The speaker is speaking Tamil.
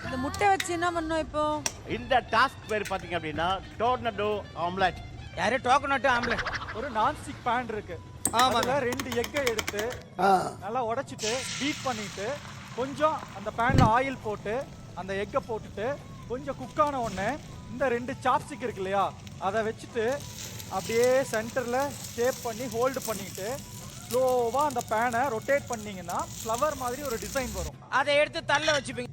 இந்த முட்டை வச்சு என்ன பண்ணோம் இப்போ? இந்த டாஸ்க் பேர் பாத்தீங்க அப்படின்னா டோர்னடோ ஆம்லெட். யாரு டோக்கனட் ஆம்லெட்? ஒரு நான்ஸ்டிக் பேன் இருக்கு. அதுல 2 எக்கை எடுத்து நல்லா உடைச்சிட்டு பீட் பண்ணிட்டு கொஞ்சம் அந்த பேன்ல ஆயில் போட்டு அந்த எக்கை போட்டுட்டு கொஞ்சம் குக் ஆன உடனே இந்த 2 சாப்ஸ்டிக் இருக்கு இல்லையா அதை வச்சுட்டு அப்படியே சென்டர்ல ஷேப் பண்ணி ஹோல்டு பண்ணிட்டு ஸ்லோவா அந்த பேனை ரொட்டேட் பண்ணீங்கன்னா ஃப்ளவர் மாதிரி ஒரு டிசைன் வரும். அதை எடுத்து தள்ள வச்சுப்பீங்க.